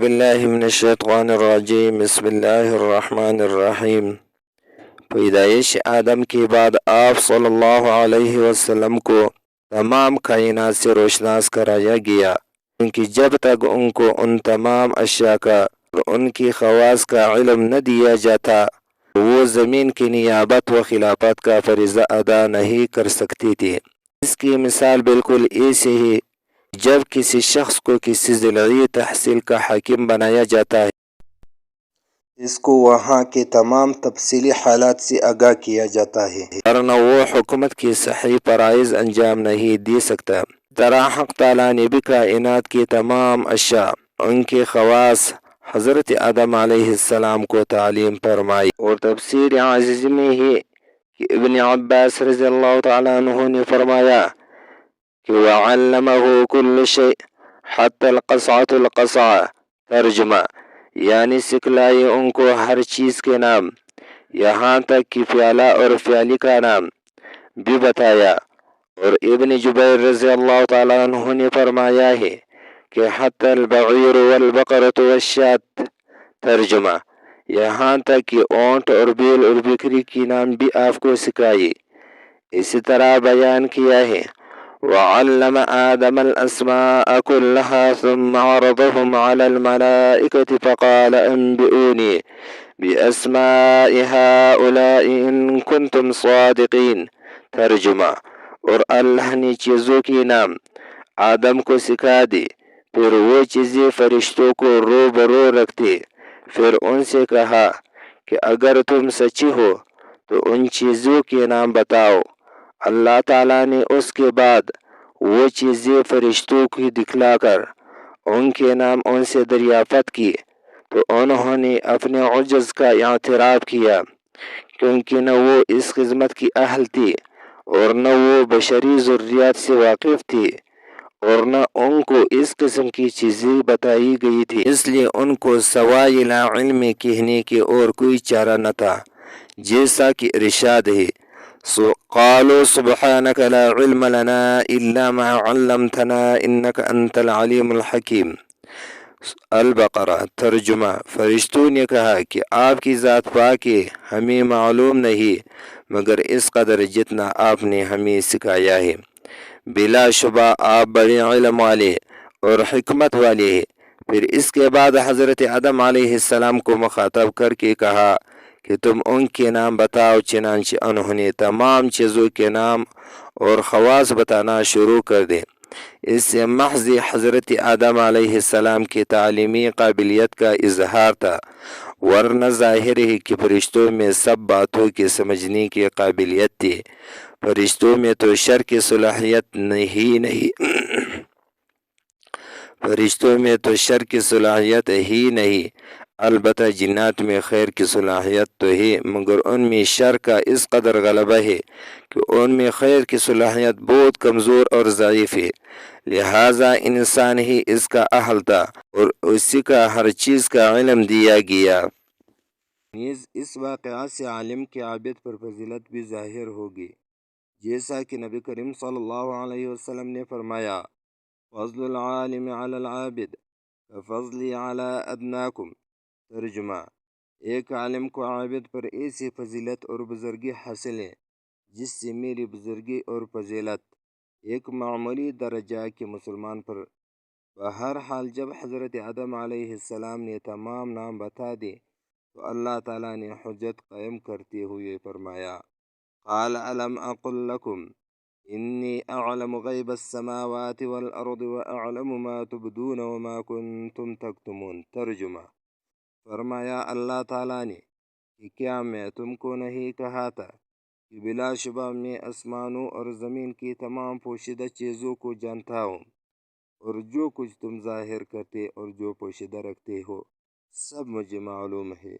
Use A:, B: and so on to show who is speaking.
A: باللہ من الشیطان الرجیم بسم اللہ الرحمن الرحیم۔ پیدائش آدم کے بعد آپ صلی اللہ علیہ وسلم کو تمام کائنات سے روشناس کرایا گیا، کیونکہ جب تک ان کو ان تمام اشیاء کا اور ان کی خواص کا علم نہ دیا جاتا وہ زمین کی نیابت و خلافت کا فریضہ ادا نہیں کر سکتی تھی۔ اس کی مثال بالکل ایسے ہی جب کسی شخص کو کسی ضلعی تحصیل کا حاکم بنایا جاتا ہے، اس کو وہاں کے تمام تفصیلی حالات سے آگاہ کیا جاتا ہے، ورنہ وہ حکومت کی صحیح فرائض انجام نہیں دے سکتا۔ طرح حق تعالیٰ نے بھی کائنات کی تمام اشیاء ان کے خواص حضرت آدم علیہ السلام کو تعلیم فرمائی، اور تفسیر عزیز میں ہی کہ ابن عباس رضی اللہ تعالیٰ عنہ نے فرمایا کہ وَعَلَّمَهُ كُلُّ شَيْءٍ حَتَّى الْقَصْعَةُ الْقَصْعَةَ، ترجمہ یعنی سکھلائے ان کو ہر چیز کے نام، یہاں تک کہ پیالہ اور پیالی کا نام بھی بتایا۔ اور ابن جبیر رضی اللہ تعالیٰ عنہ نے فرمایا ہے کہ حَتَّى الْبَعِيرُ وَالْبَقَرَةُ وَالشَّاةُ، ترجمہ یہاں تک کہ اونٹ اور بیل اور بکری کی نام بھی آپ کو سکھائے۔ اسی طرح بیان کیا ہے وَعَلَّمَ آدَمَ الْأَسْمَاءَ كُلَّهَا ثُمَّ عَرَضَهُمْ عَلَى الْمَلَائِكَةِ فَقَالَ أَنْبِئُونِي بِأَسْمَاءِ هَؤُلَاءِ إِن كُنتُمْ صَادِقِينَ، ترجمہ اور اللہ نے چیزوں کے نام آدم کو سکھا دی، پھر وہ چیزیں فرشتوں کو روبرو رکھتے، پھر ان سے کہا کہ اگر تم سچی ہو تو ان چیزوں کے نام بتاؤ۔ اللہ تعالیٰ نے اس کے بعد وہ چیزیں فرشتوں کی دکھلا کر ان کے نام ان سے دریافت کی، تو انہوں نے اپنے عجز کا اعتراف کیا، کیونکہ نہ وہ اس خدمت کی اہل تھی اور نہ وہ بشری ضروریات سے واقف تھی، اور نہ ان کو اس قسم کی چیزیں بتائی گئی تھی، اس لیے ان کو سوائے لا علم کہنے کے اور کوئی چارہ نہ تھا، جیسا کہ ارشاد ہے قالوا سبحانك لا علم لنا الا ما علمتنا انك انت العلیم الحکیم، البقرہ، ترجمہ فرشتوں نے کہا کہ آپ کی ذات پاک ہے، ہمیں معلوم نہیں مگر اس قدر جتنا آپ نے ہمیں سکھایا ہے، بلا شبہ آپ بڑے علم والے اور حکمت والے ہیں۔ پھر اس کے بعد حضرت آدم علیہ السلام کو مخاطب کر کے کہا کہ تم ان کے نام بتاؤ، چنانچہ انہوں نے تمام چیزوں کے نام اور خواص بتانا شروع کر دے۔ اس سے محض حضرت آدم علیہ السلام کی تعلیمی قابلیت کا اظہار تھا، ورنہ ظاہر ہے کہ فرشتوں میں سب باتوں کے سمجھنے کی قابلیت تھی، فرشتوں میں تو شر کی صلاحیت فرشتوں میں تو شر کی صلاحیت ہی نہیں، البتہ جنات میں خیر کی صلاحیت تو ہے، مگر ان میں شر کا اس قدر غلبہ ہے کہ ان میں خیر کی صلاحیت بہت کمزور اور ضعیف ہے، لہٰذا انسان ہی اس کا اہل تھا اور اسی کا ہر چیز کا علم دیا گیا۔ نیز اس واقعہ سے عالم کے عابد پر فضیلت بھی ظاہر ہوگی، جیسا کہ نبی کریم صلی اللہ علیہ وسلم نے فرمایا فضل العالم علی العابد کفضلی علی ادناکم، ترجمہ ایک عالم کو عابد پر ایسی فضیلت اور بزرگی حاصل ہے جس سے میری بزرگی اور فضیلت ایک معمولی درجہ کے مسلمان پر۔ بہرحال جب حضرت آدم علیہ السلام نے تمام نام بتا دی تو اللہ تعالیٰ نے حجت قائم کرتے ہوئے فرمایا قال الم اقل لکم انی اعلم غیب السماوات والارض واعلم ما تبدون وما کنتم تکتمون، ترجمہ فرمایا اللہ تعالیٰ نے کہ کیا میں تم کو نہیں کہا تھا کہ بلا شبہ میں آسمانوں اور زمین کی تمام پوشیدہ چیزوں کو جانتا ہوں، اور جو کچھ تم ظاہر کرتے اور جو پوشیدہ رکھتے ہو سب مجھے معلوم ہے۔